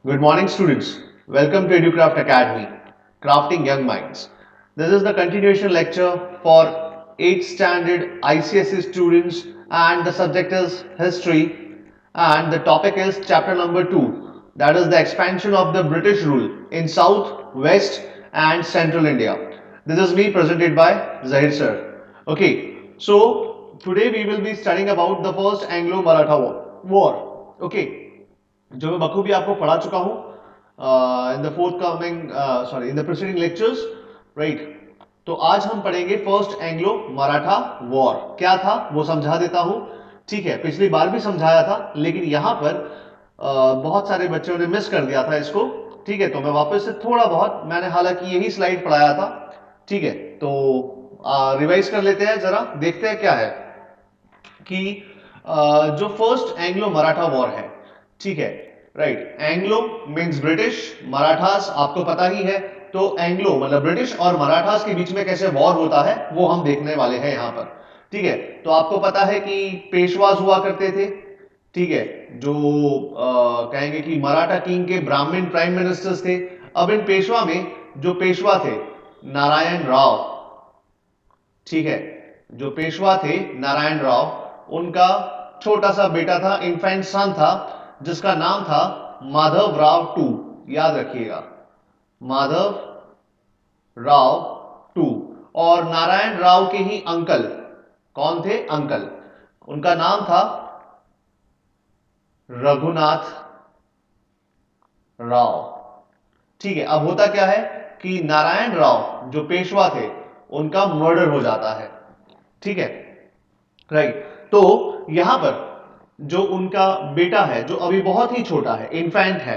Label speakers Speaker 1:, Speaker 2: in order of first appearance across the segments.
Speaker 1: Good morning, students. Welcome to EduCraft Academy, Crafting Young Minds. This is the continuation lecture for 8th standard ICSE students, and the subject is history, and the topic is chapter number 2, that is the expansion of the British rule in South, West, and Central India. This is me presented by Zahir sir. Okay, so today we will be studying about the first Anglo-Maratha war. Okay, जो मैं बखूबी आपको पढ़ा चुका हूं in the fourth coming sorry in the preceding lectures, right. तो आज हम पढ़ेंगे फर्स्ट एंग्लो मराठा वॉर क्या था वो समझा देता हूं। ठीक है, पिछली बार भी समझाया था लेकिन यहां पर बहुत सारे बच्चों ने मिस कर दिया था इसको। ठीक है, तो मैं वापस से थोड़ा बहुत, मैंने हालांकि यही स्लाइड पढ़ाया था। ठीक है, तो रिवाइज कर लेते हैं, जरा देखते हैं क्या है कि जो फर्स्ट एंग्लो मराठा वॉर है, ठीक है, right. Anglo means British, Marathas आपको पता ही है। तो एंग्लो मतलब ब्रिटिश और मराठास के बीच में कैसे वॉर होता है वो हम देखने वाले हैं यहां पर। ठीक है, तो आपको पता है कि पेशवाज हुआ करते थे। ठीक है, जो कहेंगे कि मराठा किंग के ब्राह्मण प्राइम मिनिस्टर्स थे। अब इन पेशवा में जो पेशवा थे नारायण राव, ठीक है, जो पेशवा थे नारायण राव, उनका छोटा सा बेटा था, इन्फेंट सन था, जिसका नाम था माधव राव टू। याद रखिएगा, माधव राव टू। और नारायण राव के ही अंकल कौन थे? अंकल, उनका नाम था रघुनाथ राव। ठीक है, अब होता क्या है कि नारायण राव जो पेशवा थे उनका मर्डर हो जाता है। ठीक है, राइट। तो यहां पर जो उनका बेटा है जो अभी बहुत ही छोटा है, इन्फेंट है,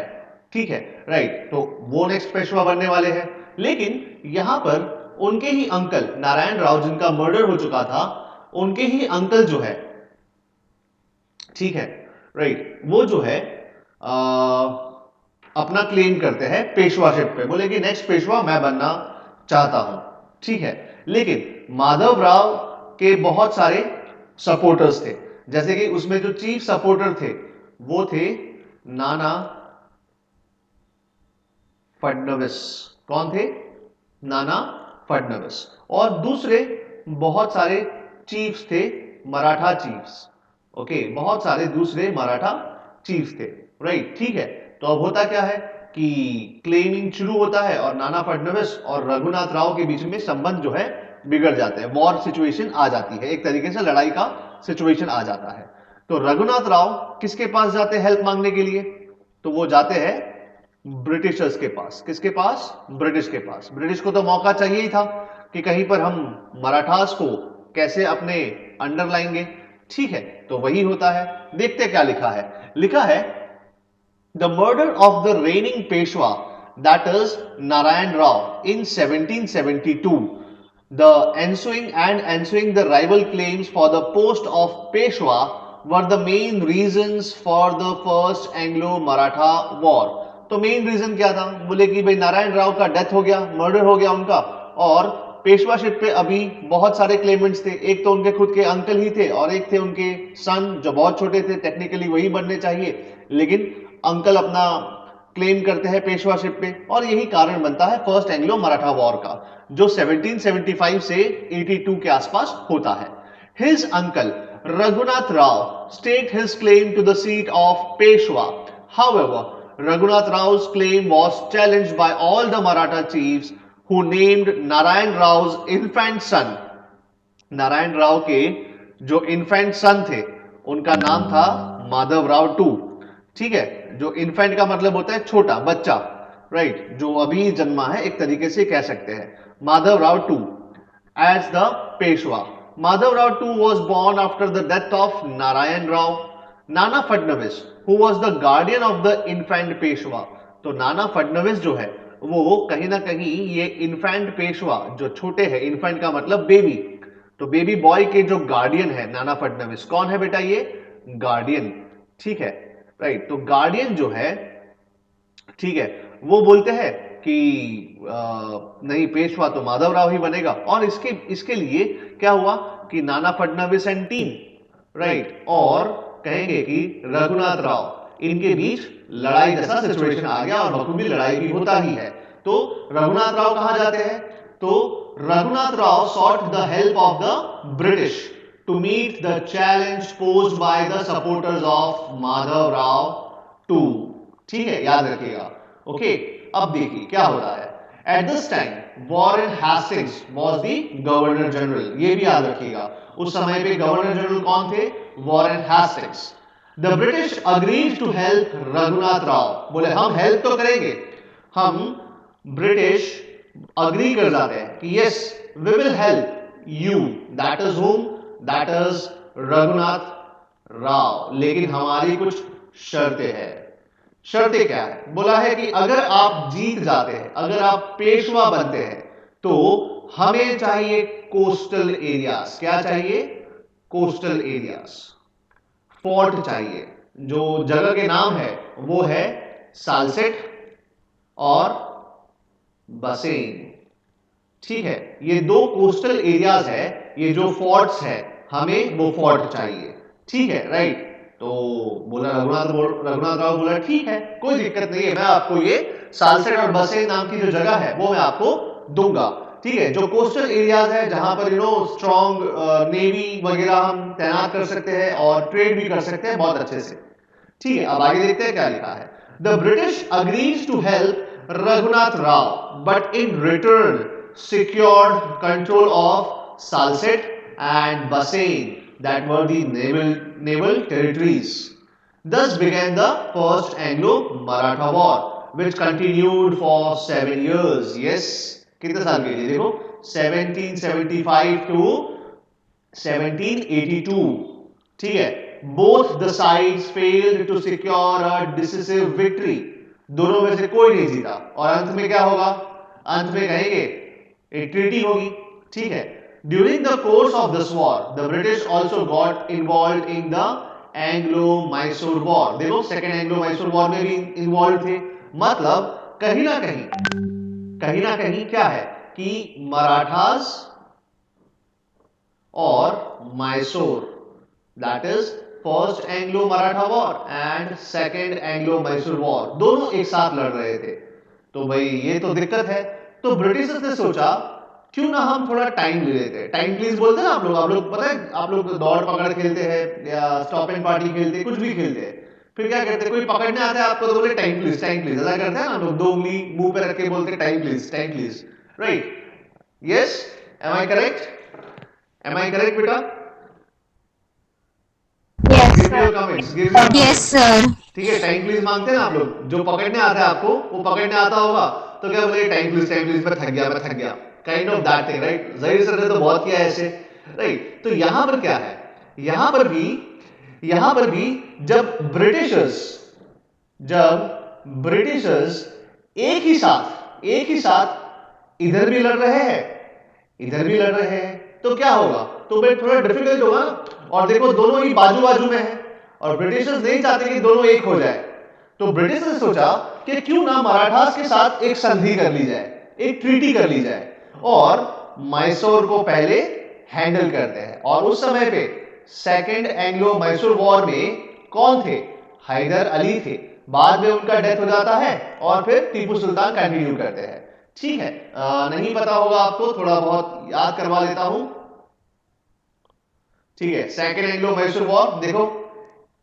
Speaker 1: ठीक है, राइट, तो वो नेक्स्ट पेशवा बनने वाले हैं। लेकिन यहां पर उनके ही अंकल नारायण राव जिनका मर्डर हो चुका था, उनके ही अंकल जो है, ठीक है, राइट, वो जो है अपना क्लेम करते हैं पेशवाशिप पे, बोले कि नेक्स्ट पेशवा मैं बनना चाहता हूं। ठीक है, लेकिन माधव राव के बहुत सारे सपोर्टर्स थे, जैसे कि उसमें जो चीफ सपोर्टर थे वो थे नाना फडणवीस। कौन थे? नाना फडणवीस। और दूसरे बहुत सारे चीफ्स थे, मराठा चीफ्स। ओके, बहुत सारे दूसरे मराठा चीफ्स थे, राइट। ठीक है, तो अब होता क्या है कि क्लेमिंग शुरू होता है और नाना फडणवीस और रघुनाथ राव के बीच में संबंध जो है बिगड़ जाते हैं, वॉर सिचुएशन आ जाती है, एक तरीके से लड़ाई का सिचुएशन आ जाता है। तो रघुनाथ राव किसके पास जाते हैं हेल्प मांगने के लिए? तो वो जाते हैं ब्रिटिशर्स के पास। किसके पास? ब्रिटिश के पास। ब्रिटिश को तो मौका चाहिए ही था कि कहीं पर हम मराठास को कैसे अपने अंडर लाएंगे। ठीक है, तो वही होता है। देखते क्या लिखा है। लिखा है the murder of the raining Peshwa, that is Narayan Rao, in 1772. The ensuing the rival claims for the post of Peshwa were the main reasons for the first Anglo-Maratha war. तो मेन रीजन क्या था? बोले कि भाई नारायण राव का death हो गया, murder हो गया उनका, और पेशवाशिप पे अभी बहुत सारे क्लेमेंट्स थे। एक तो उनके खुद के अंकल ही थे और एक थे उनके सन जो बहुत छोटे थे, टेक्निकली वही बनने चाहिए, लेकिन अंकल अपना क्लेम करते हैं पेशवाशिप पे, और यही कारण बनता है फर्स्ट एंग्लो मराठा वॉर का, जो 1775 से 82 के आसपास होता है। His uncle Raghunath Rao staked his claim to the seat of Peshwa. However, Raghunath Rao's claim was challenged by all the Maratha chiefs who named Narayan Rao's infant son. Narayan Rao के जो इन्फेंट सन थे उनका नाम था माधव राव टू। ठीक है, जो इन्फेंट का मतलब होता है छोटा बच्चा, राइट, जो अभी जन्मा है, एक तरीके से कह सकते हैं, Madhav Rao two as the Peshwa. Madhav Rao two was born after the death of Narayan Rao. Nana Phadnavis who was the guardian of the infant Peshwa. तो नाना फडणवीस जो है वो कहीं ना कहीं ये इन्फेंट पेशवा जो छोटे हैं, इन्फेंट का मतलब बेबी, तो बेबी बॉय के जो गार्डियन है नाना फडणवीस, कौन है बेटा? ये गार्डियन। ठीक है, राइट, तो गार्डियन जो है, ठीक है, वो बोलते हैं कि नहीं, पेशवा तो माधव राव ही बनेगा। और इसके इसके लिए क्या हुआ कि Nana Phadnavis and team, right, और कहेंगे कि रघुनाथ राव, इनके बीच लड़ाई जैसा सिचुएशन आ गया और बखूबी लड़ाई भी होता ही है। तो रघुनाथ राव कहां जाते हैं? तो Raghunath Rao sought the help of the British to meet the challenge posed by the supporters of Madhav Rao two. ठीक है, याद रखिएगा। ओके, अब देखिए क्या होता है। At this time Warren Hastings was the governor general, ये भी याद रखिएगा। उस समय पे गवर्नर जनरल कौन थे? Warren Hastings. The British agreed to help Raghunath Rao, बोले हम हेल्प तो करेंगे, हम ब्रिटिश अग्री कर जाते हैं कि yes we will help you, that is whom, that is Raghunath Rao, लेकिन हमारी कुछ शर्तें हैं। शर्तें क्या है? बोला है कि अगर आप जीत जाते हैं, अगर आप पेशवा बनते हैं, तो हमें चाहिए कोस्टल एरियाज। क्या चाहिए? कोस्टल एरियाज, फोर्ट चाहिए। जो जगह के नाम है वो है सालसेट और बसेन। ठीक है, ये दो कोस्टल एरियाज है, ये जो फोर्ट्स है हमें वो फोर्ट चाहिए। ठीक है, राइट। तो बोला रघुनाथ राव बोला ठीक है, कोई दिक्कत नहीं है, मैं आपको ये सालसेट और बसेन नाम की जो जगह है वो मैं आपको दूंगा। ठीक है, जो कोस्टल एरियाज है जहां पर स्ट्रॉन्ग नेवी वगैरह हम तैनात कर सकते हैं और ट्रेड भी कर सकते हैं बहुत अच्छे से। ठीक है, अब आगे देखते हैं क्या लिखा है। The British agrees to help Raghunath Rao but in return secured control of Salsette and Bassein, that were the naval territories. Thus began the First Anglo-Maratha War, which continued for 7 years. Yes, कितने साल के लिए? देखो 1775 to 1782। ठीक है, both the sides failed to secure a decisive victory. दोनों में से कोई नहीं जीता और अंत में क्या होगा? अंत में कहेंगे एक ट्रीटी होगी। ठीक है, during the course of this war the British also got involve in the Anglo Mysore war. देखो सेकेंड एंग्लो मैसूर वॉर में भी इन्वॉल्व थे। मतलब कहीं ना कहीं क्या है कि मराठास और Mysore, that is first Anglo Maratha war and second Anglo Mysore war, दोनों एक साथ लड़ रहे थे। तो भाई ये तो दिक्कत है। तो ब्रिटिशर्स ने सोचा क्यों ना हम थोड़ा टाइम ले लेते हैं। टाइम प्लीज बोलते हैं ना आप लोग पता है, आप लोग दौड़ पकड़ खेलते हैं या स्टॉप एंड पार्टी खेलते हैं, कुछ भी खेलते हैं, फिर क्या करते हैं, कोई पकड़ने आता है आपको तो बोले टाइम प्लीज ऐसा करते हैं ना लोग, दो उंगली मुंह पे रख के बोलते हैं time please, right? Yes, am I correct? Am I correct बेटा?
Speaker 2: Yes,
Speaker 1: give me
Speaker 2: sir.
Speaker 1: Your comments, give me your
Speaker 2: Yes,
Speaker 1: comments.
Speaker 2: sir.
Speaker 1: ठीक है, टाइम प्लीज मांगते हैं ना आप लोग, जो पकड़ने आता है आपको वो पकड़ने आता होगा तो क्या बोले टाइम प्लीज, मैं थक गया, kind of that thing, right? Zaheer sir ने तो बहुत किया है ऐसे, राइट? तो यहां पर क्या है, यहां पर भी यहां पर भी जब ब्रिटिशर्स जब ब्रिटिशर्स एक ही साथ इधर भी लड़ रहे हैं, इधर भी लड़ रहे हैं, तो क्या होगा? तो भाई थोड़ा डिफिकल्ट होगा ना। और देखो दोनों ही बाजू बाजू में है और ब्रिटिशर्स नहीं चाहते कि दोनों एक हो जाए। तो ब्रिटिश ने सोचा कि क्यों ना मराठास के साथ एक संधि कर ली जाए, एक ट्रीटी कर ली जाए और मैसूर को पहले हैंडल करते हैं। और उस समय पे सेकेंड एंग्लो मैसूर वॉर में कौन थे? हैदर अली थे। बाद में उनका डेथ हो जाता है और फिर टीपू सुल्तान कंटिन्यू करते हैं। ठीक है, नहीं पता होगा आपको, थोड़ा बहुत याद करवा लेता हूं। ठीक है, सेकेंड एंग्लो मैसूर वॉर देखो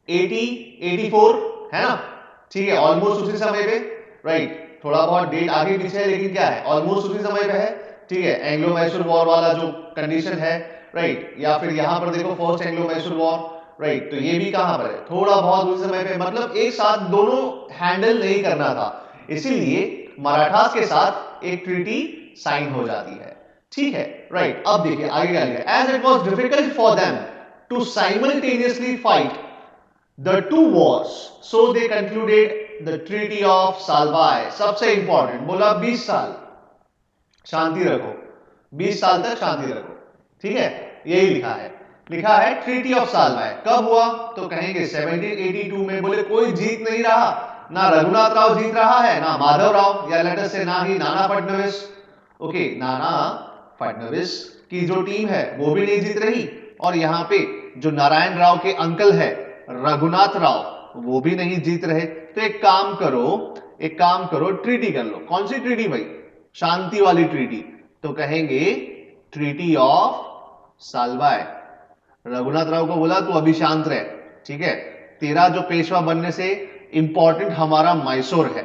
Speaker 1: 80-84 है ना? ठीक है, ऑलमोस्ट उसी समय पे, राइट? थोड़ा बहुत डेट आगे पीछे है लेकिन क्या है, ऑलमोस्ट उसी समय पे है। ठीक है, एंग्लो मैसूर वॉर वाला जो कंडीशन है, राइट? या फिर यहां पर देखो first Anglo Mysore war, right? तो ये भी कहां पर है, थोड़ा बहुत उस समय पे, मतलब एक साथ दोनों हैंडल नहीं करना था, इसीलिए मराठास के साथ एक ट्रीटी साइन हो जाती है। ठीक है, राइट? अब देखिए आगे क्या लिखा है। As it was difficult for them to simultaneously fight the two wars, so they concluded the treaty of Salbai। सबसे इंपॉर्टेंट बोला 20 साल शांति रखो, 20 साल तक शांति रखो। ठीक है, यही लिखा है ट्रीटी ऑफ सालबाई कब हुआ? तो कहेंगे 1782 में। बोले कोई जीत नहीं रहा, ना रघुनाथ राव जीत रहा है, ना माधव राव, या लेटर से ना ही नाना फडणवीस। ओके, नाना फडणवीस की जो टीम है वो भी नहीं जीत रही और यहाँ पे जो नारायण राव के अंकल है रघुनाथ राव, वो भी नहीं जीत रहे। तो एक काम करो, ट्रीटी कर लो। कौन सी ट्रीटी भाई? शांति वाली ट्रीटी। तो कहेंगे ट्रीटी ऑफ साल्वाय। रघुनाथ राव को बोला तू अभी शांत रह, ठीक है, तेरा जो पेशवा बनने से इंपॉर्टेंट हमारा मैसूर है,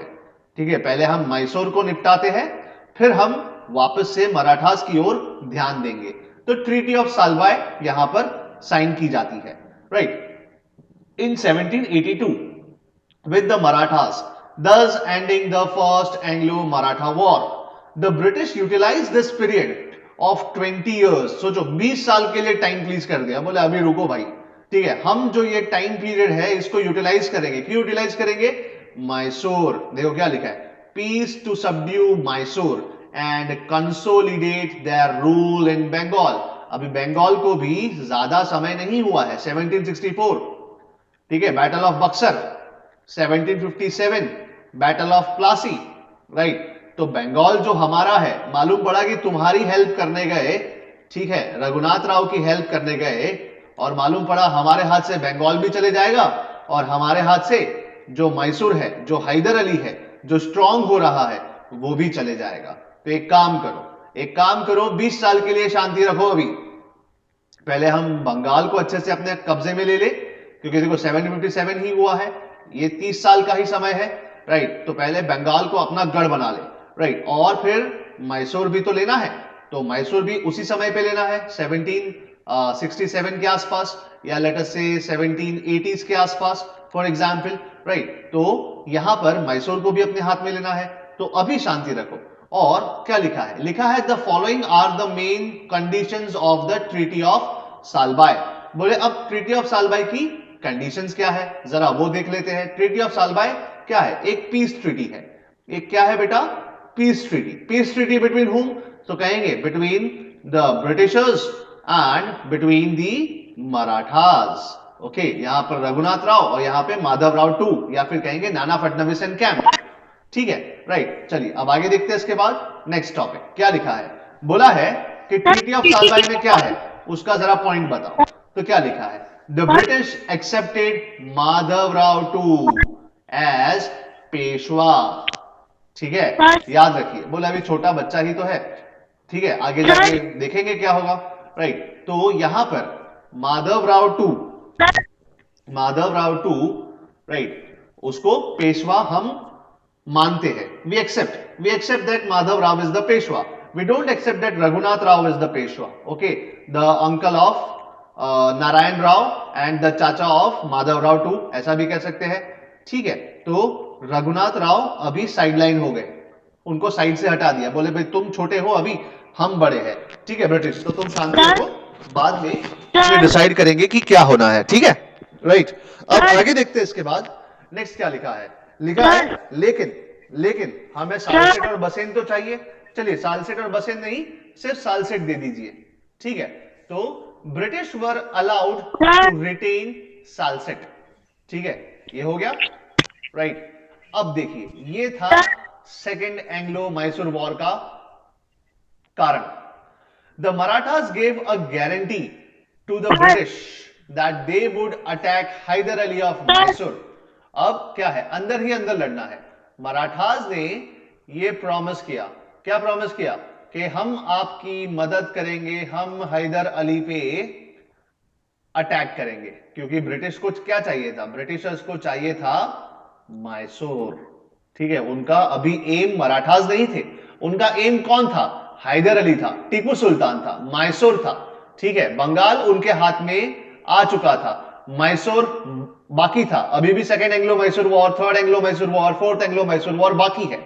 Speaker 1: ठीक है, पहले हम मैसूर को निपटाते हैं, फिर हम वापस से मराठास की ओर ध्यान देंगे। तो ट्रीटी ऑफ साल्वाय यहां पर साइन की जाती है, right. In 1782 with the Marathas, thus ending the first Anglo-Maratha war. The British utilized this period of 20 years. सोचो 20 साल के लिए टाइम प्लीज कर दिया, बोले अभी रुको भाई, ठीक है, हम जो ये टाइम पीरियड है इसको यूटिलाइज करेंगे। क्यों यूटिलाइज करेंगे? मैसूर, देखो क्या लिखा है, peace to subdue Mysore and consolidate their rule in Bengal. अभी बंगाल को भी ज्यादा समय नहीं हुआ है, 1764, ठीक है, battle of Buxar 1757, battle of Plassey, right. तो बंगाल जो हमारा है, मालूम पड़ा कि तुम्हारी हेल्प करने गए, ठीक है, रघुनाथ राव की हेल्प करने गए, और मालूम पड़ा हमारे हाथ से बंगाल भी चले जाएगा, और हमारे हाथ से जो मैसूर है, जो हैदर अली है, जो स्ट्रांग हो रहा है, वो भी चले जाएगा। तो एक काम करो 20 साल के लिए शांति रखो। अभी पहले हम बंगाल को अच्छे से अपने कब्जे में ले ले, क्योंकि देखो 757 ही हुआ है, ये 30 साल का ही समय है, राइट। तो पहले बंगाल को अपना गढ़ बना ले, राइट, और फिर मैसूर भी तो लेना है, तो मैसूर भी उसी समय पे लेना है, 1767 के आसपास, या लेट अस से 1780s के आसपास फॉर एग्जाम्पल, राइट। तो यहां पर मैसूर को भी अपने हाथ में लेना है। तो अभी शांति रखो। और क्या लिखा है? लिखा है the following are the main conditions of the treaty of Salbai. बोले अब ट्रीटी ऑफ साल्बाय की कंडीशंस क्या है, जरा वो देख लेते हैं। ट्रीटी ऑफ साल्बाय क्या है? एक पीस ट्रीटी है। एक क्या है बेटा? Peace treaty. Peace treaty between हुम? तो कहेंगे between the Britishers and between the Marathas. Okay, यहां पर रघुनाथ राव और यहां पे माधव राव टू, या फिर कहेंगे नाना फडणवीस एंड कैंप, ठीक है, राइट। चलिए अब आगे देखते हैं। इसके बाद नेक्स्ट टॉपिक क्या लिखा है? बोला है कि ट्रीटी ऑफ साल्बाय में क्या है, उसका जरा पॉइंट बताओ। तो क्या लिखा है? The British accepted Madhav Rao two as Peshwa, ठीक है, याद रखिए। बोला अभी छोटा बच्चा ही तो है, ठीक है, आगे जाके देखेंगे क्या होगा, राइट। तो यहां पर माधव राव टू, राइट, उसको पेशवा हम मानते हैं। We accept that Madhav Rao is the Peshwa. We don't accept that Raghunath Rao is the Peshwa. Okay, the uncle of Narayan Rao and the chacha of Madhav Rao two, ऐसा भी कह सकते हैं, ठीक है। तो रघुनाथ राव अभी साइडलाइन हो गए, उनको साइड से हटा दिया, बोले भाई तुम छोटे हो, अभी हम बड़े हैं, ठीक है ब्रिटिश, तो तुम शांति रखो, बाद में डिसाइड करेंगे कि क्या होना है, ठीक है, राइट। अब आगे देखते हैं। इसके बाद नेक्स्ट क्या लिखा है? लिखा है लेकिन हमें सालसेट और बसेन तो चाहिए। चलिए सालसेट और बसेन नहीं, सिर्फ सालसेट दे दीजिए, ठीक है। तो British were allowed to retain Salsette, ठीक है, ये हो गया, राइट। अब देखिए, ये था सेकेंड एंग्लो मैसूर वॉर का कारण। The Marathas gave a guarantee to the British that they would attack Hyder Ali of Mysore. अब क्या है? अंदर ही अंदर लड़ना है। मराठास ने ये प्रॉमिस किया, क्या प्रॉमिस किया? कि हम आपकी मदद करेंगे, हम हैदर अली पे अटैक करेंगे। क्योंकि ब्रिटिश को क्या चाहिए था? ब्रिटिशर्स को चाहिए था मैसूर, ठीक है। उनका अभी एम मराठास नहीं थे, उनका एम कौन था? हैदर अली था, टीपू सुल्तान था, मैसूर था, ठीक है। बंगाल उनके हाथ में आ चुका था, मैसूर बाकी था। अभी भी second Anglo Mysore war, third Anglo Mysore war, fourth Anglo Mysore war बाकी है,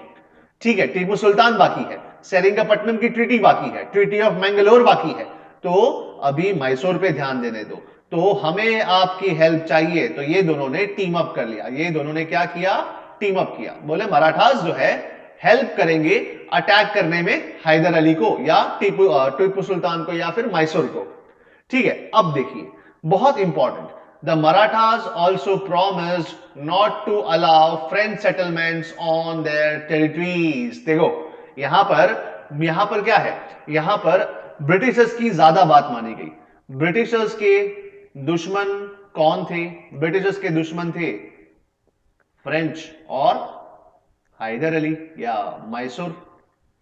Speaker 1: ठीक है। टीपू सुल्तान बाकी है, सेरिंगपट्टनम की ट्रीटी बाकी है, ट्रीटी ऑफ मैंगलोर बाकी है। तो अभी मैसूर पे ध्यान देने दो। तो हमें आपकी हेल्प चाहिए। तो ये दोनों ने टीम अप कर लिया। ये दोनों ने क्या किया? टीम अप किया। बोले मराठास जो है हेल्प करेंगे अटैक करने में हैदर अली को, या टीपू सुल्तान को, या फिर मैसूर को, ठीक है। अब देखिए बहुत important, the Marathas also promised not to allow French settlements on their territories. देखो यहां पर क्या है? यहां पर ब्रिटिशर्स की ज्यादा बात मानी गई। ब्रिटिशर्स के दुश्मन कौन थे? ब्रिटिशर्स के दुश्मन थे फ्रेंच और हैदर अली या मैसूर,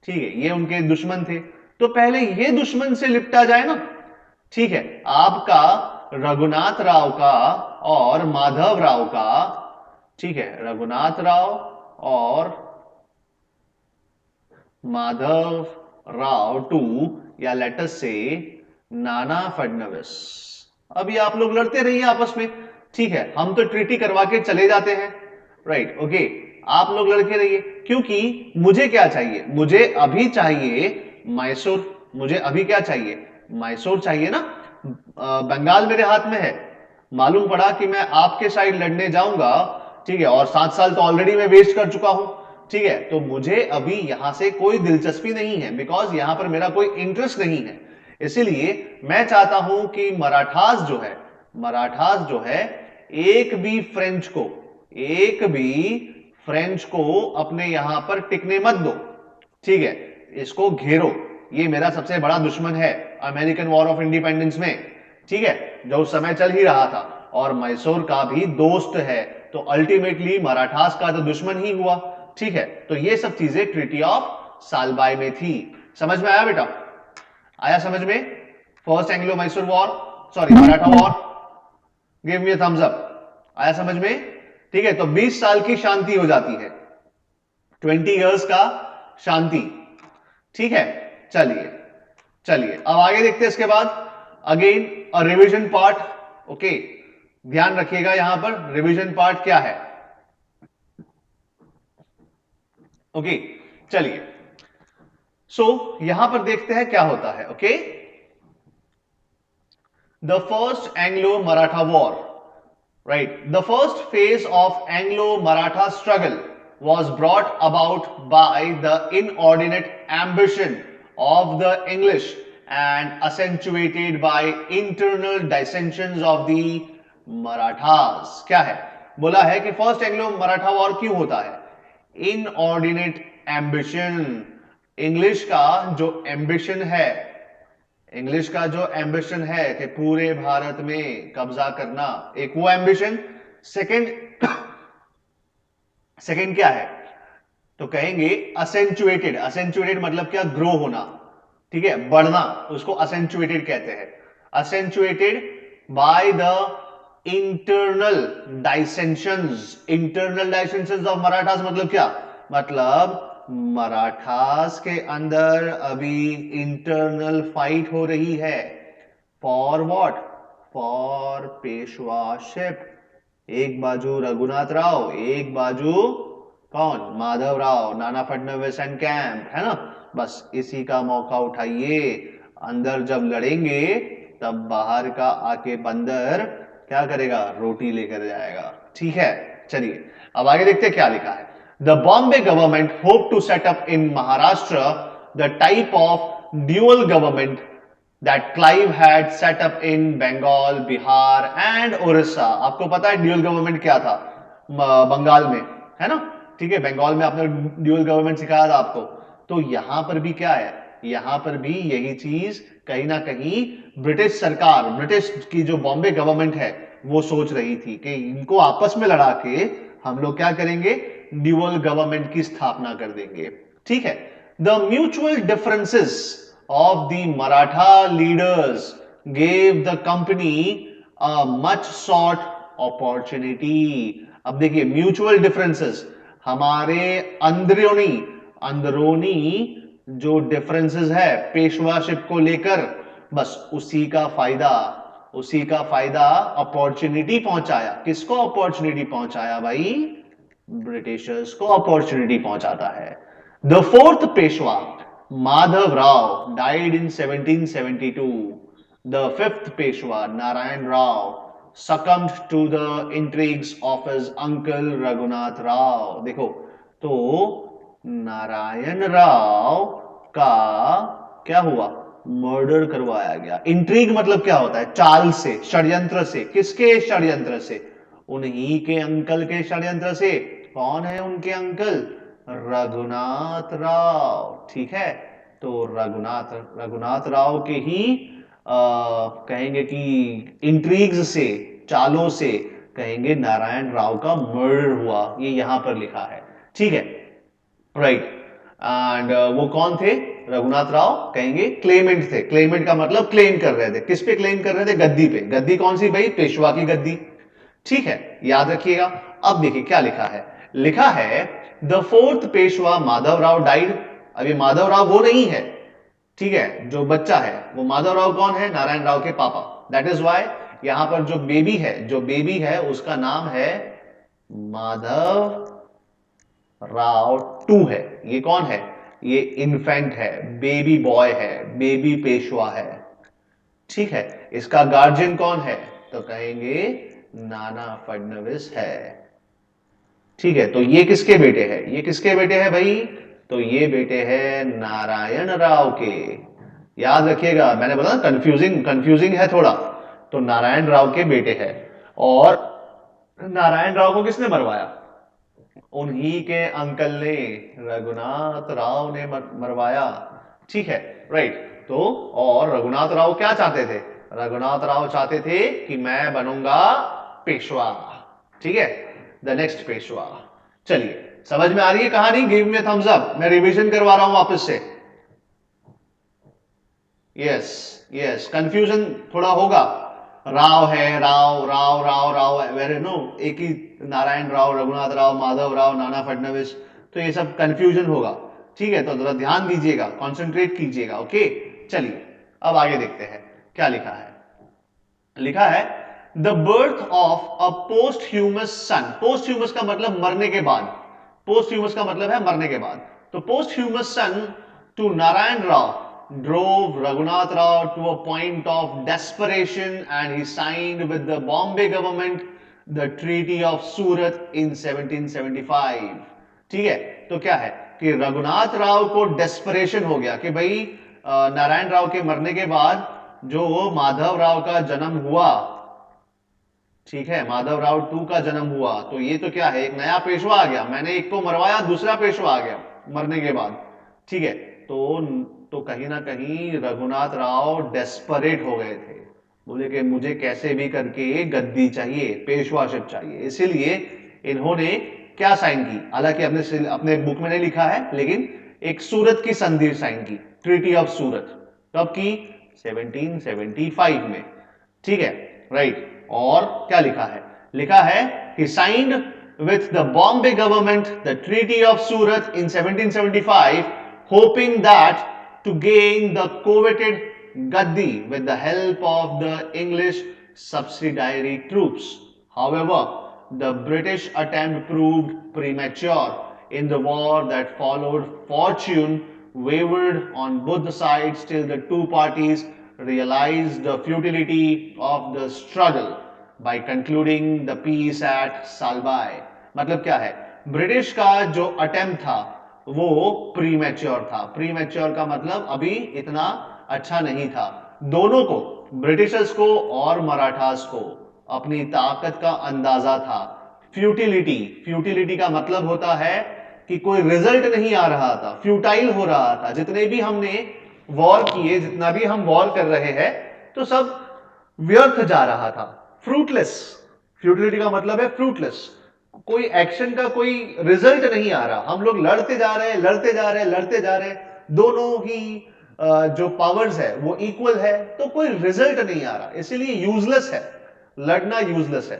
Speaker 1: ठीक है, ये उनके दुश्मन थे। तो पहले ये दुश्मन से लिपटा जाए ना, ठीक है। आपका रघुनाथ राव का और माधव राव का, ठीक है, रघुनाथ राव और माधव राव टू, या लेटस से नाना फडणवीस। अभी आप लोग लड़ते रहिए आपस में, ठीक है, हम तो ट्रीटी करवा के चले जाते हैं, राइट, ओके। आप लोग लड़के रहिए, क्योंकि मुझे क्या चाहिए, मुझे अभी चाहिए मैसूर। मुझे अभी क्या चाहिए, मैसूर चाहिए ना। बंगाल मेरे हाथ में है। मालूम पड़ा कि मैं आपके साइड लड़ने जाऊंगा, ठीक है, और 7 साल तो ऑलरेडी मैं वेस्ट कर चुका हूं, ठीक है। तो मुझे अभी यहां से कोई दिलचस्पी नहीं है, बिकॉज यहां पर मेरा कोई इंटरेस्ट नहीं है। इसीलिए मैं चाहता हूं कि मराठास जो है, एक भी फ्रेंच को, एक भी फ्रेंच को अपने यहां पर टिकने मत दो, ठीक है। इसको घेरो, ये मेरा सबसे बड़ा दुश्मन है अमेरिकन वॉर ऑफ इंडिपेंडेंस में, ठीक है, जो उस समय चल ही रहा था। और मैसूर का भी दोस्त है, तो अल्टीमेटली मराठास का तो दुश्मन ही हुआ, ठीक है। तो ये सब चीजें ट्रीटी ऑफ सालबाई में थी। समझ में आया बेटा, आया समझ में? First Anglo Mysore war, sorry Maratha war, give me thumbs up. आया समझ में? ठीक है, तो 20 साल की शांति हो जाती है, 20 इयर्स का शांति, ठीक है। चलिए चलिए अब आगे देखते हैं। इसके बाद again a revision part, okay, ध्यान रखिएगा यहां पर रिवीजन पार्ट क्या है, ओके। चलिए सो यहां पर देखते हैं क्या होता है, okay. The first Anglo Maratha war, right, the first phase of Anglo-Maratha struggle was brought about by the inordinate ambition of the English and accentuated by internal dissensions of the Marathas। क्या है, बोला है कि फर्स्ट एंग्लो मराठा वॉर क्यों होता है, inordinate ambition, English का जो एम्बिशन है, इंग्लिश का जो एम्बिशन है कि पूरे भारत में कब्जा करना, एक वो एम्बिशन। सेकंड, सेकंड क्या है, तो कहेंगे असेंचुएटेड, असेंचुएटेड मतलब क्या, ग्रो होना, ठीक है, बढ़ना, उसको असेंचुएटेड कहते हैं। Accentuated by the internal dissensions, internal dissensions of Marathas मतलब क्या, मतलब मराठास के अंदर अभी इंटरनल फाइट हो रही है, फॉर व्हाट, फॉर पेशवाशिप। एक बाजू रघुनाथ राव, एक बाजू कौन, माधव राव, नाना फडणवीस एंड कैंप, है ना। बस इसी का मौका उठाइए, अंदर जब लड़ेंगे तब बाहर का आके बंदर क्या करेगा, रोटी लेकर जाएगा, ठीक है। चलिए अब आगे देखते क्या लिखा है। The Bombay government hope to set up in Maharashtra the type of dual government that Clive had set up in Bengal, Bihar and Orissa। आपको पता है ड्यूअल गवर्नमेंट क्या था बंगाल में, है ना, ठीक है। बंगाल में आपने ड्यूअल गवर्नमेंट सिखाया था आपको। तो यहां पर भी क्या है, यहां पर भी यही चीज कहीं ना कहीं ब्रिटिश सरकार, ब्रिटिश की जो बॉम्बे गवर्नमेंट है, वो सोच रही थी कि इनको आपस में लड़ा के हम लोग क्या करेंगे, ड्यूअल गवर्नमेंट की स्थापना कर देंगे, ठीक है। The mutual differences of the Maratha leaders gave the company a much sought opportunity। अब देखिए म्यूचुअल डिफरेंसेस, हमारे अंदरूनी अंदरूनी जो डिफरेंसेस है पेशवाशिप को लेकर, बस उसी का फायदा, उसी का फायदा अपॉर्चुनिटी पहुंचाया। किसको अपॉर्चुनिटी पहुंचाया भाई, ब्रिटिशर्स को अपॉर्चुनिटी पहुंचाता है। The fourth Peshwa Madhav Rao died in 1772. The fifth Peshwa, Narayan Rao, succumbed to the intrigues of his uncle Raghunath Rao। देखो तो नारायण राव का क्या हुआ, मर्डर करवाया गया। इंट्रीग मतलब क्या होता है, चाल से, षड्यंत्र से। किसके षड्यंत्र से, उन्हीं के अंकल के षड्यंत्र से। कौन है उनके अंकल, रघुनाथ राव, ठीक है। तो रघुनाथ रघुनाथ राव के ही कहेंगे कि इंट्रीग्स से, चालों से कहेंगे नारायण राव का मर्डर हुआ, ये यहां पर लिखा है, ठीक है, राइट। एंड वो कौन थे? रघुनाथ राव, कहेंगे क्लेमेंट थे। क्लेमेंट का मतलब क्लेम कर रहे थे, किस पे क्लेम कर रहे थे? गद्दी पे। गद्दी कौन सी भाई? पेशवा की गद्दी, ठीक है, याद रखिएगा। अब देखिए क्या लिखा है, लिखा है the fourth Peshwa Madhav Rao died. अभी माधव राव वो नहीं है, ठीक है, जो बच्चा है वो माधव राव कौन है? नारायण राव के पापा। दैट इज वाई यहां पर जो बेबी है, जो बेबी है उसका नाम है माधव राव टू है। ये कौन है? ये इन्फेंट है, बेबी बॉय है, बेबी पेशवा है, ठीक है। इसका गार्जियन कौन है? तो कहेंगे नाना फडणवीस है, ठीक है। तो ये किसके बेटे हैं? ये किसके बेटे हैं भाई? तो ये बेटे हैं नारायण राव के। याद रखिएगा, मैंने बोला ना कंफ्यूजिंग कंफ्यूजिंग है थोड़ा, तो नारायण राव के बेटे हैं। और नारायण राव को किसने मरवाया? उन्हीं के अंकल ने, रघुनाथ राव ने मरवाया, ठीक है, राइट। तो और रघुनाथ राव क्या चाहते थे? रघुनाथ राव चाहते थे कि मैं बनूंगा पेशवा, ठीक है, द नेक्स्ट पेशवा। चलिए, समझ में आ रही है कहानी? गिव मी थम्स अप, मैं रिवीजन करवा रहा हूं वापस से। यस, यस, कंफ्यूजन थोड़ा होगा। राव है, राव राव राव राव, वेरी नो, एक ही नारायण राव, रघुनाथ राव, माधव राव, नाना फडणवीस, तो ये सब कंफ्यूजन होगा, ठीक है। तो जरा ध्यान दीजिएगा, कॉन्सेंट्रेट कीजिएगा, ओके। चलिए अब आगे देखते हैं क्या लिखा है। लिखा है the birth of a posthumous son. Posthumous का मतलब मरने के बाद, पोस्ट ह्यूमस का मतलब है मरने के बाद। तो posthumous son to Narayan Rao drove Raghunath Rao to a point of desperation and he signed with the Bombay government the Treaty of Surat in 1775। ठीक है, तो क्या है कि रघुनाथ राव को डेस्परेशन हो गया कि भाई नारायण राव के मरने के बाद जो माधव राव का जन्म हुआ, ठीक है, माधव राव टू का जन्म हुआ, तो ये तो क्या है, एक नया पेशवा आ गया। मैंने एक को मरवाया, दूसरा पेशवा आ गया मरने के बाद, ठीक है। तो कहीं ना कहीं रघुनाथ राव डेस्परेट हो गए थे, बोले कि मुझे कैसे भी करके गद्दी चाहिए, पेशवाशिप चाहिए। इसीलिए इन्होंने क्या साइन की, हालांकि अपने अपने बुक में नहीं लिखा है, लेकिन एक सूरत की संधि साइन की, ट्रीटी ऑफ सूरत। कब की? 1775 में, ठीक है, राइट। और क्या लिखा है? लिखा है he signed with the Bombay government the Treaty of Surat in 1775 hoping that to gain the coveted Gaddi with the help of the English subsidiary troops. However, the British attempt proved premature. In the war that followed, fortune wavered on both sides till the two parties realized the futility of the struggle by concluding the peace at Salbai। मतलब क्या है? British का जो attempt था वो premature था। Premature का मतलब अभी इतना अच्छा नहीं था। दोनों को, ब्रिटिशर्स को और मराठास को, अपनी ताकत का अंदाजा था। फ्यूटिलिटी, फ्यूटिलिटी का मतलब होता है कि कोई रिजल्ट नहीं आ रहा था, फ्यूटाइल हो रहा था। जितने भी हमने वॉर किए, जितना भी हम वॉर कर रहे हैं, तो सब व्यर्थ जा रहा था, फ्रूटलेस। फ्यूटिलिटी का मतलब है फ्रूटलेस, कोई एक्शन का कोई रिजल्ट नहीं आ रहा। हम लोग लड़ते जा रहे हैं, लड़ते जा रहे हैं, लड़ते जा रहे हैं, दोनों ही जो पावर्स है वो इक्वल है, तो कोई रिजल्ट नहीं आ रहा, इसीलिए यूजलेस है, लड़ना यूजलेस है।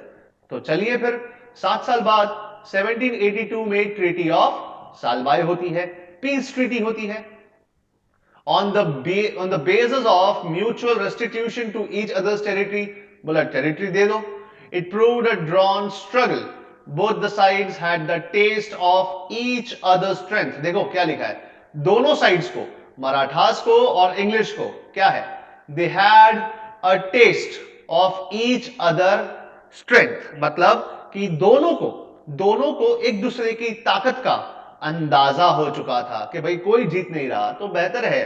Speaker 1: तो चलिए फिर 7 साल बाद 1782 में ट्रीटी ऑफ सालबाई होती है, पीस ट्रीटी होती है। on the basis of mutual restitution to each other's territory, बोला टेरिटरी दे दो। It proved a drawn struggle. Both the sides had the taste of each other's strength। देखो क्या लिखा है, दोनों साइड्स को, मराठास को और इंग्लिश को, क्या है, they had a taste of each other strength, मतलब कि दोनों को एक दूसरे की ताकत का अंदाजा हो चुका था कि भाई कोई जीत नहीं रहा, तो बेहतर है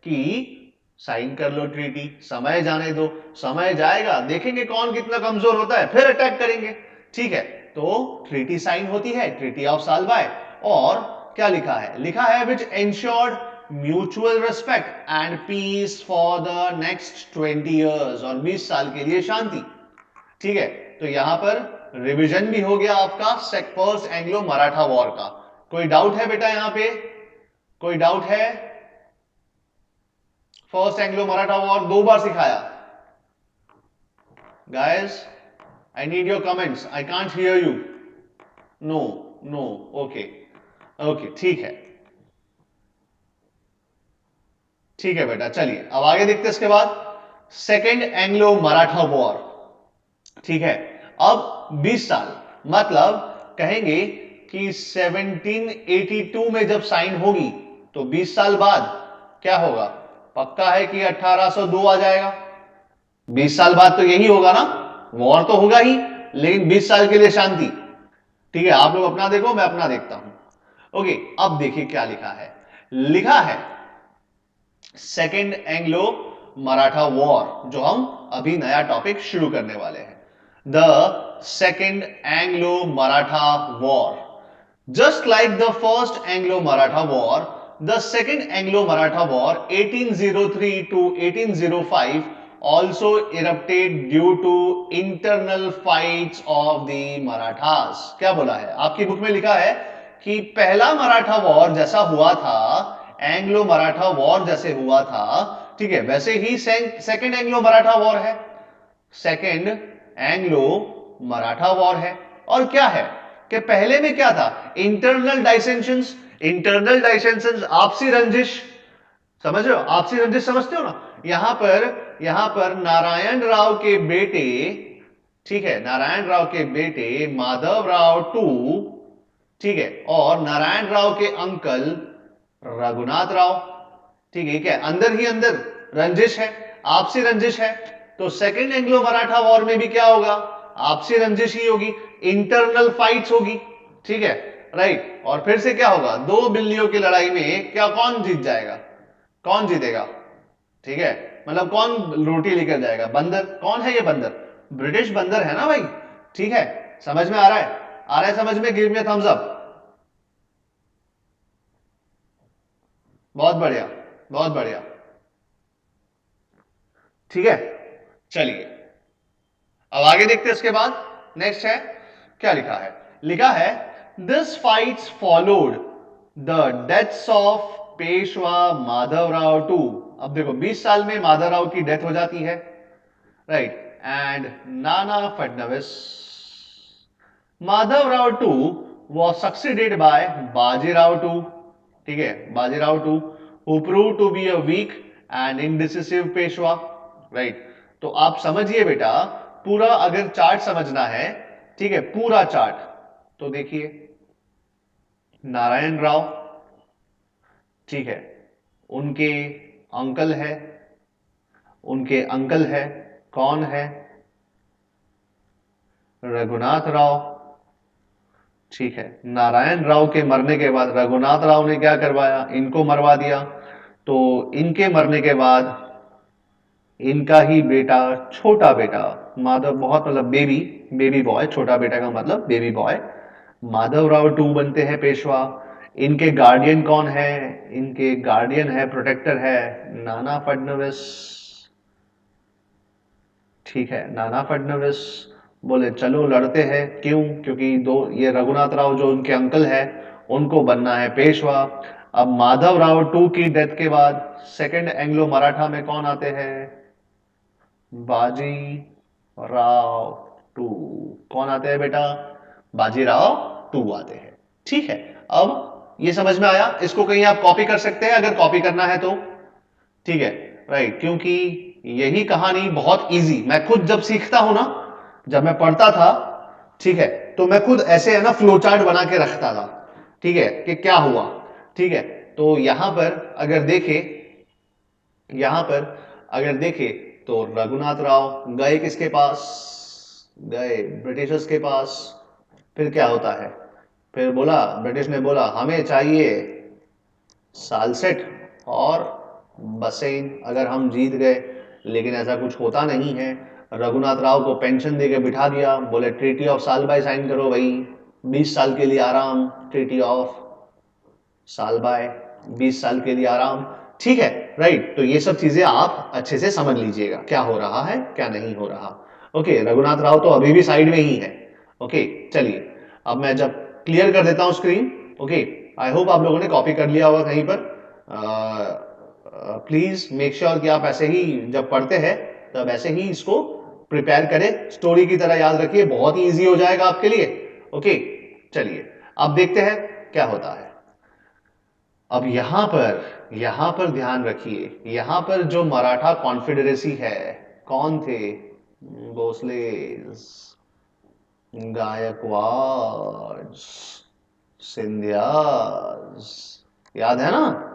Speaker 1: कि साइन कर लो ट्रीटी, समय जाने दो, समय जाएगा देखेंगे कौन कितना कमजोर होता है, फिर अटैक करेंगे, ठीक है। तो ट्रीटी साइन होती है, ट्रीटी ऑफ सालबाय। और क्या लिखा है? लिखा है which ensured mutual respect and peace for the next 20 years, और 20 साल के लिए शांति, ठीक है। तो यहां पर रिवीजन भी हो गया आपका फर्स्ट एंग्लो मराठा वॉर का। कोई डाउट है बेटा यहां पे? कोई डाउट है? फर्स्ट एंग्लो मराठा वॉर 2 बार सिखाया। Guys I need your comments, I can't hear you. No no, okay okay, ठीक है ठीक है बेटा। चलिए अब आगे देखते हैं इसके बाद सेकेंड एंग्लो मराठा वॉर। ठीक है, अब 20 साल मतलब कहेंगे कि 1782 में जब साइन होगी तो 20 साल बाद क्या होगा? पक्का है कि 1802 आ जाएगा? 20 साल बाद तो यही होगा ना, वॉर तो होगा ही, लेकिन 20 साल के लिए शांति। ठीक है, आप लोग अपना देखो, मैं अपना देखता हूं। ओके, अब देखिए क्या लिखा है। लिखा है सेकेंड एंग्लो मराठा वॉर, जो हम अभी नया टॉपिक शुरू करने वाले हैं। The second Anglo Maratha war, just like the first Anglo-Maratha War, the second Anglo-Maratha War 1803 to 1805 also erupted due to internal fights of the Marathas। क्या बोला है आपकी बुक में? लिखा है कि पहला मराठा वॉर जैसा हुआ था, एंग्लो मराठा वॉर जैसे हुआ था, ठीक है, वैसे ही सेकेंड एंग्लो मराठा वॉर है। सेकेंड एंग्लो मराठा वॉर है। और क्या है कि पहले में क्या था? Internal dissensions. इंटरनल डाइसेंशंस, आपसी रंजिश, समझ रहे हो? आपसी रंजिश समझते हो ना? यहां पर नारायण राव के बेटे, ठीक है, नारायण राव के बेटे माधव राव टू, ठीक है, और नारायण राव के अंकल रघुनाथ राव, ठीक है, क्या अंदर ही अंदर रंजिश है, आपसी रंजिश है। तो सेकेंड एंग्लो मराठा वॉर में भी क्या होगा? आपसी रंजिश ही होगी, इंटरनल फाइट्स होगी, ठीक है, राइट। और फिर से क्या होगा? दो बिल्लियों की लड़ाई में क्या, कौन जीत जाएगा? कौन जीतेगा? ठीक है, मतलब कौन रोटी लेकर जाएगा? बंदर। कौन है ये बंदर? ब्रिटिश बंदर है ना भाई। ठीक है, समझ में आ रहा है? आ रहा है समझ में? Give me thumbs up. बहुत बढ़िया, बहुत बढ़िया, ठीक है। चलिए अब आगे देखते हैं इसके बाद। नेक्स्ट है, क्या लिखा है? लिखा है this fights followed the deaths of Peshwa Madhavrao two. अब देखो 20 साल में माधवराव की डेथ हो जाती है, right, and Nana Phadnavis. Madhavrao two was succeeded by Bajirao two, ठीक है, Bajirao two, who proved to be a weak and indecisive Peshwa, right. तो आप समझिए बेटा, पूरा अगर चार्ट समझना है, ठीक है, पूरा चार्ट, तो देखिए नारायण राव, ठीक है, उनके अंकल है, उनके अंकल है, कौन है? रघुनाथ राव, ठीक है। नारायण राव के मरने के बाद रघुनाथ राव ने क्या करवाया? इनको मरवा दिया। तो इनके मरने के बाद इनका ही बेटा, छोटा बेटा माधव, बहुत मतलब बेबी, बेबी बॉय, छोटा बेटा का मतलब baby boy, Madhav Rao two बनते हैं पेशवा। इनके गार्डियन कौन है? इनके गार्डियन है, प्रोटेक्टर है, नाना फडणवीस, ठीक है, नाना फडणवीस। बोले चलो लड़ते हैं, क्यों? क्योंकि दो ये रघुनाथ राव जो उनके अंकल है, उनको बनना है पेशवा। अब माधव राव टू की डेथ के बाद सेकंड एंग्लो मराठा में कौन आते हैं? बाजी राव टू। कौन आते हैं बेटा? बाजीराव टू आते हैं, ठीक है। अब ये समझ में आया? इसको कहीं आप कॉपी कर सकते हैं अगर कॉपी करना है तो, ठीक है, राइट, क्योंकि यही कहानी बहुत इजी, मैं खुद जब सीखता हूं ना, जब मैं पढ़ता था, ठीक है, तो मैं खुद ऐसे है ना फ्लो चार्ट बना के रखता था, ठीक है, कि क्या हुआ, ठीक है। तो यहां पर अगर देखे, यहां पर अगर देखे तो रघुनाथ राव गए किसके पास? गए ब्रिटिशर्स के पास। फिर क्या होता है? फिर बोला, ब्रिटिश ने बोला हमें चाहिए सालसेट और बसेन अगर हम जीत गए, लेकिन ऐसा कुछ होता नहीं है। रघुनाथ राव को पेंशन देके बिठा दिया, बोले ट्रीटी ऑफ सालबाई साइन करो भाई, 20 साल के लिए आराम, ट्रीटी ऑफ सालबाई, 20 साल के लिए आराम, ठीक है, राइट। तो ये सब चीजें आप अच्छे से समझ लीजिएगा, क्या हो रहा है क्या नहीं हो रहा। ओके, रघुनाथ राव तो अभी भी साइड में ही है, ओके, चलिए अब मैं जब क्लियर कर देता हूं स्क्रीन। ओके, आई होप आप लोगों ने कॉपी कर लिया होगा कहीं पर। प्लीज मेक श्योर कि आप ऐसे ही जब पढ़ते हैं तब ऐसे ही इसको प्रिपेयर करें, स्टोरी की तरह याद रखिए, बहुत ही इजी हो जाएगा आपके लिए। ओके, चलिए अब देखते हैं क्या होता है। अब यहां पर ध्यान रखिए, यहां पर जो मराठा कॉन्फेडरेसी है, कौन थे? भोसले, गायकवाड़, सिंधियाज, याद है ना,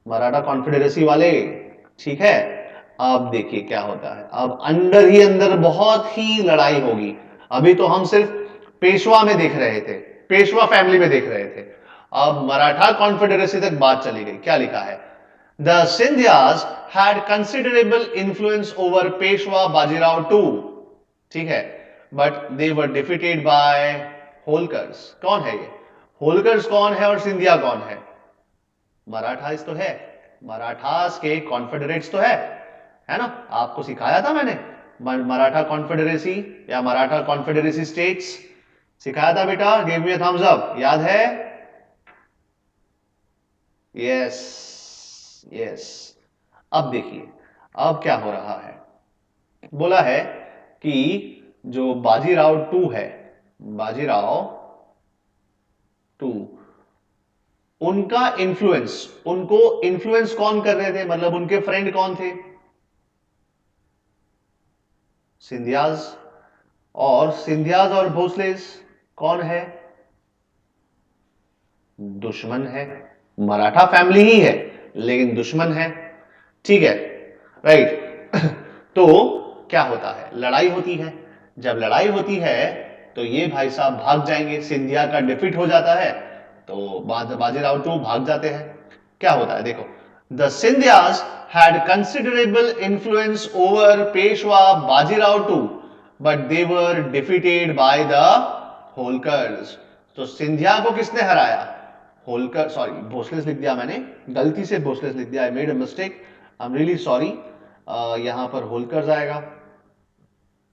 Speaker 1: मराठा कॉन्फेडरेसी वाले। ठीक है, अब देखिए क्या होता है। अब अंदर ही अंदर बहुत ही लड़ाई होगी। अभी तो हम सिर्फ पेशवा में देख रहे थे, पेशवा फैमिली में देख रहे थे। अब मराठा कॉन्फेडरेसी तक बात चली गई। क्या लिखा है? The Scindias had considerable influence over Peshwa Bajirao two. ठीक है, but they were defeated by Holkars. कौन है ये? होलकर्स कौन है और सिंधिया कौन है? मराठास तो है, मराठास के कॉन्फेडरेट्स तो है ना? आपको सिखाया था मैंने मराठा कॉन्फेडरेसी या मराठा कॉन्फेडरेसी स्टेट्स, सिखाया था बेटा। Give me a thumbs up, याद है? Yes, yes. अब देखिए अब क्या हो रहा है। बोला है कि जो बाजीराव टू है, बाजीराव टू, उनका इन्फ्लुएंस, उनको इन्फ्लुएंस कौन कर रहे थे, मतलब उनके फ्रेंड कौन थे? सिंधियाज। और सिंधियाज और भोसलेस कौन है? दुश्मन है। मराठा फैमिली ही है लेकिन दुश्मन है। ठीक है, राइट। तो क्या होता है? लड़ाई होती है। जब लड़ाई होती है तो ये भाई साहब भाग जाएंगे, सिंधिया का डिफीट हो जाता है तो बाजीराव टू भाग जाते हैं। क्या होता है देखो, the Scindias had considerable influence over Peshwa Bajirao two, but they were defeated by the Holkars. तो सिंधिया को किसने हराया? होलकर, सॉरी भोसलेस लिख दिया मैंने, गलती से भोसलेस लिख दिया, I made a mistake, I am really sorry. यहां पर होलकर आएगा।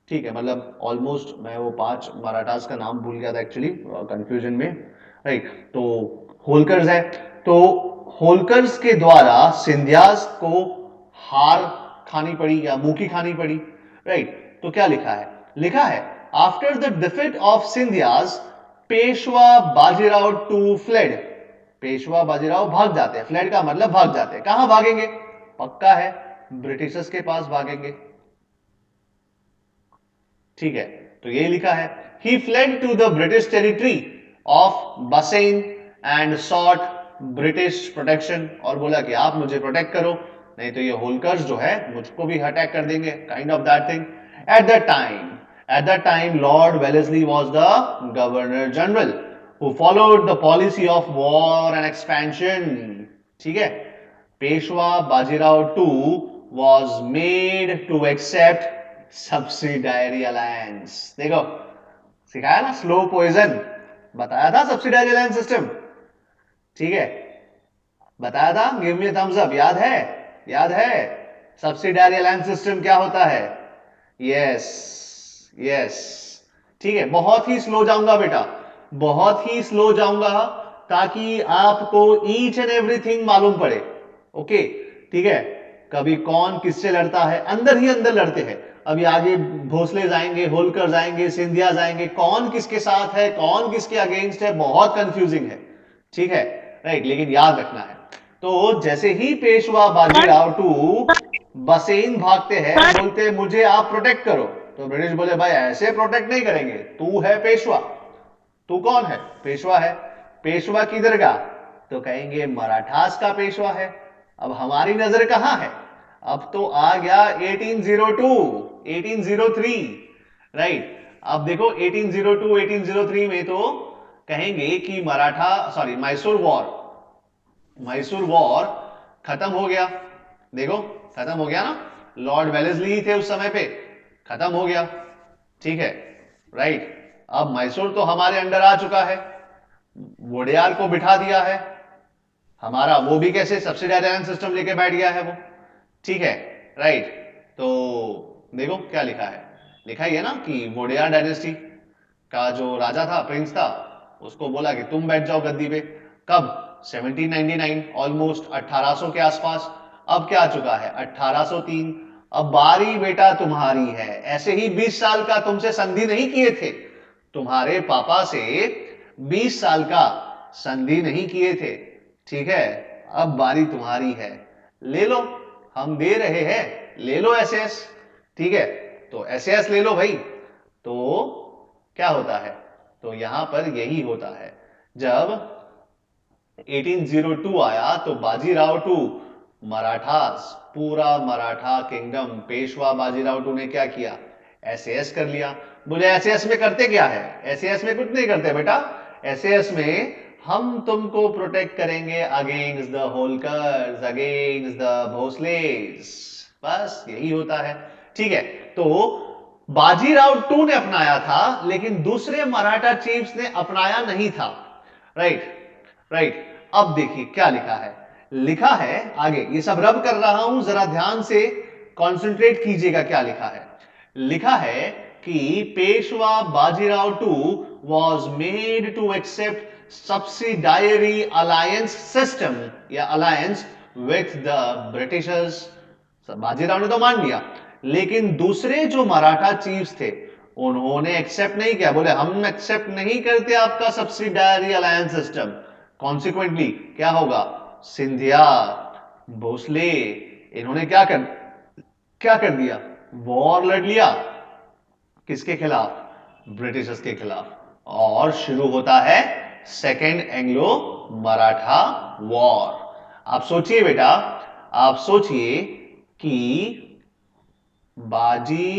Speaker 1: ठीक है, मतलब ऑलमोस्ट मैं वो 5 मराठास का नाम भूल गया था एक्चुअली कंफ्यूजन में, राइट। तो होलकर्स है, तो होलकर्स के द्वारा सिंधियास को हार खानी पड़ी या मुंह की खानी पड़ी, राइट। तो क्या लिखा है? लिखा है after the defeat of Scindias Peshwa Bajirao two fled. Peshwa Bajirao भाग जाते हैं, फ्लेड का मतलब भाग जाते हैं। कहां भागेंगे? पक्का है, ब्रिटिशर्स के पास भागेंगे। ठीक है, तो यही लिखा है, he fled to the British territory of Bassein and sought British protection, और बोला कि आप मुझे प्रोटेक्ट करो, नहीं तो ये होलकर्स जो है मुझको भी अटैक कर देंगे, kind of that thing. At that time Lord Wellesley was the governor general who followed the policy of war and expansion. ठीक है, Peshwa Bajirao two was made to accept subsidiary alliance. देखो, सिखाया ना स्लो पॉइजन, बताया था subsidiary alliance system. ठीक है, बताया था, गिव मी थम्स अप, याद है? याद है सब्सिडायरी अलायंस सिस्टम क्या होता है? Yes, yes. ठीक है, बहुत ही स्लो जाऊंगा बेटा, बहुत ही स्लो जाऊंगा ताकि आपको ईच एंड एवरीथिंग मालूम पड़े। ओके, ठीक है। कभी कौन किससे लड़ता है, अंदर ही अंदर लड़ते हैं। अभी आगे भोसले जाएंगे, होलकर जाएंगे, सिंधिया जाएंगे, कौन किसके साथ है, कौन किसके अगेंस्ट है, बहुत कंफ्यूजिंग है। ठीक है, राइट, लेकिन याद रखना है। तो जैसे ही पेशवा बाजीराव टू बसेन भागते हैं, बोलते हैं मुझे आप प्रोटेक्ट करो, तो ब्रिटिश बोले भाई ऐसे प्रोटेक्ट नहीं करेंगे, तू है पेशवा। तू कौन है? पेशवा है। पेशवा किधर का? तो कहेंगे मराठास का पेशवा है। अब हमारी नजर कहां है? अब तो आ गया 1802, 1803, राइट। अब देखो 1802, 1803 में तो कहेंगे कि Maratha, sorry Mysore war, Mysore war खत्म हो गया। देखो, खत्म हो गया ना, लॉर्ड वेलेस्ली ही थे उस समय पे, खत्म हो गया। ठीक है, राइट। अब मैसूर तो हमारे अंडर आ चुका है, वोडियार को बिठा दिया है हमारा, वो भी कैसे सब्सिडायरी सिस्टम लेके बैठ गया है वो। ठीक है, राइट। तो देखो क्या लिखा है, लिखा ही है ना कि वोडियार डायनेस्टी, का जो राजा था, प्रिंस था, उसको बोला कि तुम बैठ जाओ गद्दी पे। कब? 1799, ऑलमोस्ट 1800 के आसपास। अब क्या आ चुका है? 1803। अब बारी बेटा तुम्हारी है। ऐसे ही 20 साल का तुमसे संधि नहीं किए थे, तुम्हारे पापा से 20 साल का संधि नहीं किए थे, ठीक है? अब बारी तुम्हारी है, ले लो, हम दे रहे हैं, ले लो एसएस, ठीक है? तो एसएस ले लो भाई। तो क्या होता है? तो यहां पर यही होता है, जब 1802 आया तो बाजीराव टू मराठास, पूरा मराठा किंगडम, पेशवा बाजीराव टू ने क्या किया? एसएस कर लिया। बोले एसएस में करते क्या है? एसएस में कुछ नहीं करते बेटा, एसएस में हम तुमको प्रोटेक्ट करेंगे against the Holkars, against the Bhonsles, बस यही होता है, ठीक है? तो बाजीराव टू ने अपनाया था, लेकिन दूसरे मराठा चीफ्स ने अपनाया नहीं था, राइट? राइट। अब देखिए क्या लिखा है, लिखा है आगे, ये सब रब कर रहा हूं, जरा ध्यान से कंसंट्रेट कीजिएगा क्या लिखा है। लिखा है कि Peshwa Bajirao two was made to accept subsidiary alliance system या alliance with the Britishers. Bajirao ने तो मान लिया, लेकिन दूसरे जो मराठा चीफ्स थे उन्होंने एक्सेप्ट नहीं किया। बोले हम एक्सेप्ट नहीं करते आपका सब्सिडायरी अलायंस सिस्टम। कॉन्सिक्वेंटली क्या होगा? सिंधिया, भोसले, इन्होंने क्या कर दिया? वॉर लड़ लिया। किसके खिलाफ? ब्रिटिशर्स के खिलाफ। और शुरू होता है सेकेंड एंग्लो मराठा वॉर। आप सोचिए बेटा, आप सोचिए कि बाजी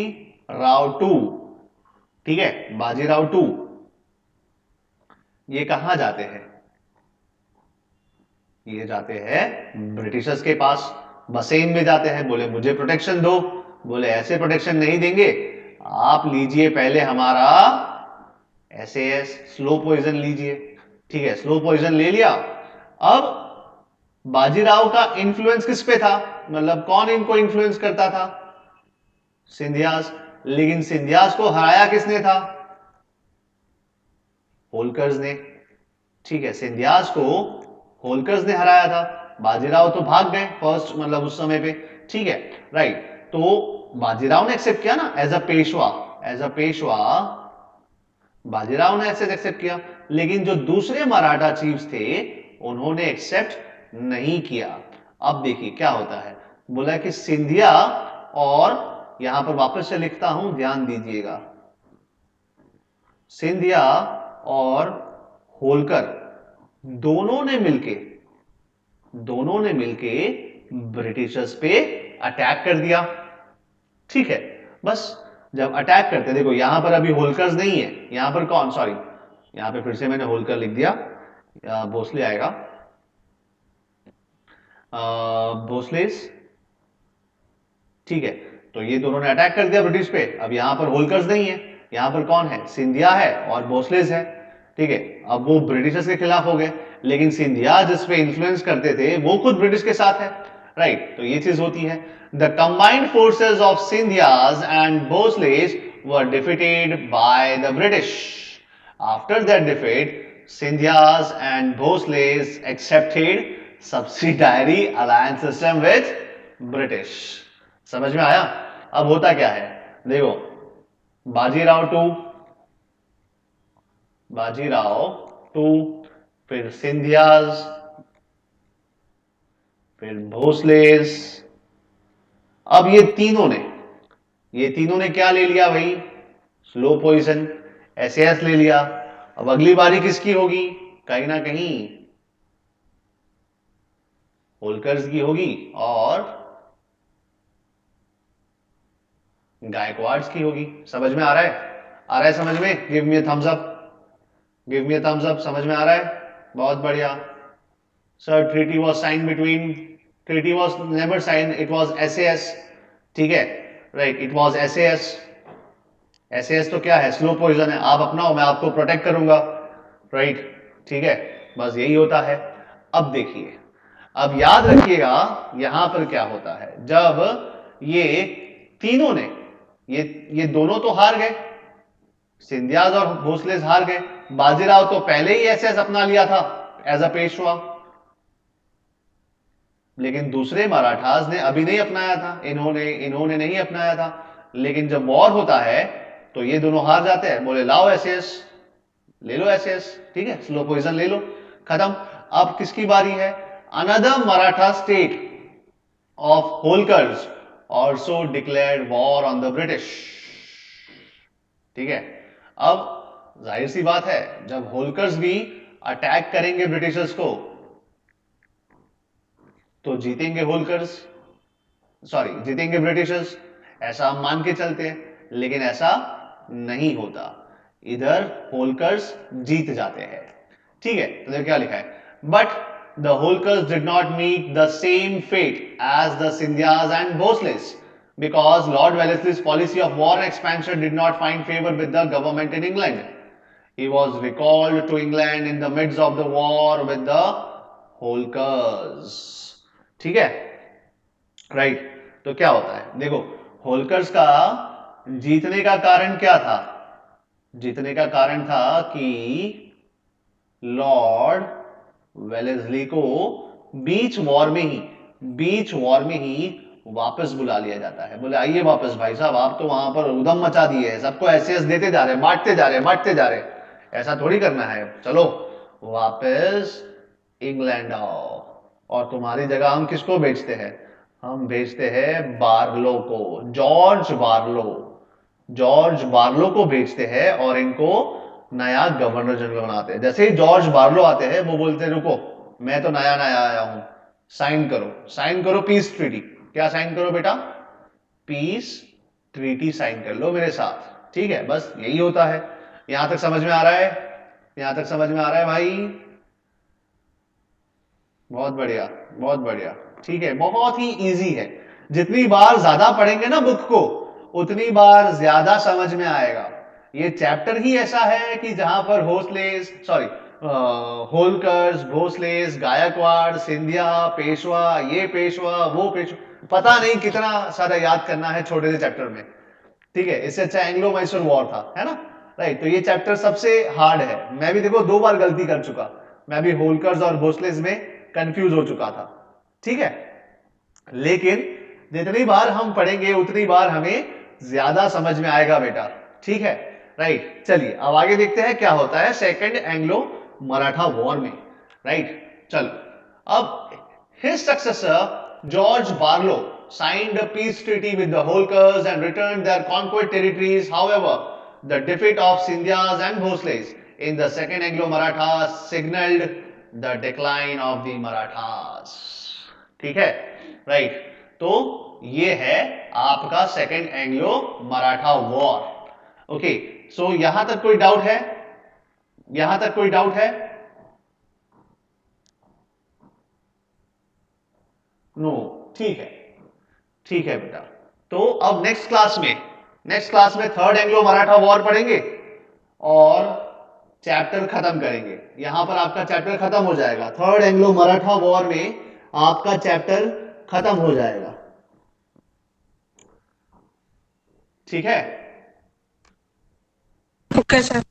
Speaker 1: राव टू, ठीक है, बाजीराव टू ये कहां जाते हैं? ये जाते हैं ब्रिटिशर्स के पास, बसेन में जाते हैं। बोले मुझे प्रोटेक्शन दो। बोले ऐसे प्रोटेक्शन नहीं देंगे, आप लीजिए पहले हमारा एसएस, स्लो पॉइजन लीजिए, ठीक है? स्लो पॉइजन ले लिया। अब बाजीराव का इन्फ्लुएंस किस पे था? मतलब कौन इनको इन्फ्लुएंस करता था? सिंधियास। लेकिन सिंधियास को हराया किसने था? होलकर्स ने, ठीक है? सिंधियास को होलकर्स ने हराया था। बाजीराव तो भाग गए फर्स्ट, मतलब उस समय पे, ठीक है? राइट। तो बाजीराव ने एक्सेप्ट किया ना as a Peshwa, as a Peshwa Bajirao ने एक्सेप्ट किया, लेकिन जो दूसरे मराठा चीफ्स थे उन्होंने एक्सेप्ट नहीं किया। अब देखिए क्या होता है, बोला कि सिंधिया, और यहां पर वापस से लिखता हूं, ध्यान दीजिएगा, सिंधिया और होलकर दोनों ने मिलके ब्रिटिशर्स पे अटैक कर दिया, ठीक है? बस जब अटैक करते, देखो यहां पर अभी होलकर्स नहीं है, यहां पर कौन, सॉरी यहां पे फिर से मैंने होलकर लिख दिया, भोसले आएगा, भोसलेस, ठीक है? तो ये दोनों ने अटैक कर दिया ब्रिटिश पे। अब यहां पर होलकर्स नहीं है, यहां पर कौन है? सिंधिया है और भोसलेस है, ठीक है? अब वो ब्रिटिशर्स के खिलाफ हो गए, लेकिन सिंधिया जिस पे इंफ्लुएंस करते थे वो खुद ब्रिटिश के साथ है, राइट? तो ये चीज होती है। The combined forces of Scindias and Bhonsles were defeated by the British. After that defeat, Scindias and Bhonsles accepted subsidiary alliance system with British. समझ में आया? अब होता क्या है, देखो, बाजीराव टू, फिर सिंधियाज, फिर भोसलेस। अब ये तीनों ने क्या ले लिया भाई? स्लो पॉइजन, एसएस ले लिया। अब अगली बारी किसकी होगी? कहीं ना कहीं होलकर्स की होगी और गायकवाड़ की होगी। समझ में आ रहा है? आ रहा है समझ में? Give me thumbs up, give me thumbs up. समझ में आ रहा है? बहुत बढ़िया sir. Treaty was sign between, treaty was never sign, it was SS, ठीक है? Right, it was SS. SS तो क्या है? स्लो पॉइजन है, आप अपनाओ मैं आपको प्रोटेक्ट करूंगा, राइट? ठीक है, बस यही होता है। अब देखिए, अब याद रखिएगा यहां पर क्या होता है, जब ये तीनों ने, ये दोनों तो हार गए, सिंधियाज और भोसले हार गए। बाजीराव तो पहले ही एसएस अपना लिया था एज अ पेशवा, लेकिन दूसरे मराठास ने अभी नहीं अपनाया था, इन्होंने नहीं अपनाया था। लेकिन जब वॉर होता है तो ये दोनों हार जाते हैं, बोले लाओ एसएस, ले लो एसएस, ठीक है, स्लो पॉइजन ले लो, खत्म। अब किसकी बारी है? Another Maratha state of Holkars also declared war on the British. ठीक है, अब जाहिर सी बात है, जब होलकर्स भी अटैक करेंगे ब्रिटिशर्स को तो जीतेंगे होलकर्स, सॉरी जीतेंगे ब्रिटिशर्स, ऐसा हम मान के चलते हैं। लेकिन ऐसा नहीं होता, इधर होलकर्स जीत जाते हैं। ठीक है, तो देखो क्या लिखा है, but the Holkars did not meet the same fate as the Scindias and Bhonsles because Lord Wellesley's policy of war and expansion did not find favor with the government in England. He was recalled to England in the midst of the war with the Holkers. ठीक है, right. तो क्या होता है, देखो होलकर्स का जीतने का कारण क्या था? जीतने का कारण था कि लॉर्ड वेलेस्ली को बीच वॉर में ही वापस बुला लिया जाता है। बोले आइए वापस भाई साहब, आप तो वहां पर उधम मचा दिए हैं, सबको एसएस देते जा रहे हैं, बांटते जा रहे हैं, ऐसा थोड़ी करना है, चलो वापस इंग्लैंड आओ। और तुम्हारी जगह हम किसको भेजते हैं? हम भेजते हैं बार्लो को, जॉर्ज बार्लो को भेजते हैं और इनको नया गवर्नर जनरल बनाते हैं। जैसे ही जॉर्ज बार्लो आते हैं वो बोलते हैं रुको, मैं तो नया नया आया हूं, साइन करो पीस ट्रीटी। क्या साइन करो बेटा? पीस ट्रीटी साइन कर लो मेरे साथ। ठीक है, बस यही होता है। यहां तक समझ में आ रहा है? यहां तक समझ में आ रहा है भाई? बहुत बढ़िया, बहुत बढ़िया। ठीक है, बहुत ही इजी है, जितनी बार ज्यादा पढ़ेंगे ना बुक को उतनी बार ज्यादा समझ में आएगा। ये चैप्टर ही ऐसा है कि जहां पर होलकर्स, भोसलेस, गायकवाड़, सिंधिया, पेशवा, ये पेशवा, वो पेशवा, पता नहीं कितना सारा याद करना है छोटे से चैप्टर में। ठीक है, इससे अच्छा एंग्लो मैसूर वॉर था, है ना, राइट। तो ये चैप्टर सबसे हार्ड है। मैं भी देखो 2 बार गलती कर चुका, मैं भी होलकर्स और भोसलेस में कंफ्यूज हो चुका था। ठीक है, लेकिन जितनी बार हम पढ़ेंगे उतनी बार हमें ज्यादा समझ में आएगा बेटा। ठीक है, राइट। चलिए अब आगे देखते हैं क्या होता है सेकेंड एंग्लो मराठा वॉर में। राइट, चलो अब his successor George Barlow signed a peace treaty with the Holkars and returned their conquered territories. However, the defeat of Scindias and Bhosles in the second Anglo-Maratha signaled the decline of the Marathas. ठीक है, right. तो ये है आपका second Anglo Maratha war. Okay, so यहां तक कोई doubt है? यहां तक कोई डाउट है? नो, ठीक है, ठीक है बेटा। तो अब नेक्स्ट क्लास में थर्ड एंग्लो मराठा वॉर पढ़ेंगे और चैप्टर खत्म करेंगे। यहां पर आपका चैप्टर खत्म हो जाएगा, थर्ड एंग्लो मराठा वॉर में आपका चैप्टर खत्म हो जाएगा। ठीक है,
Speaker 2: ओके सर।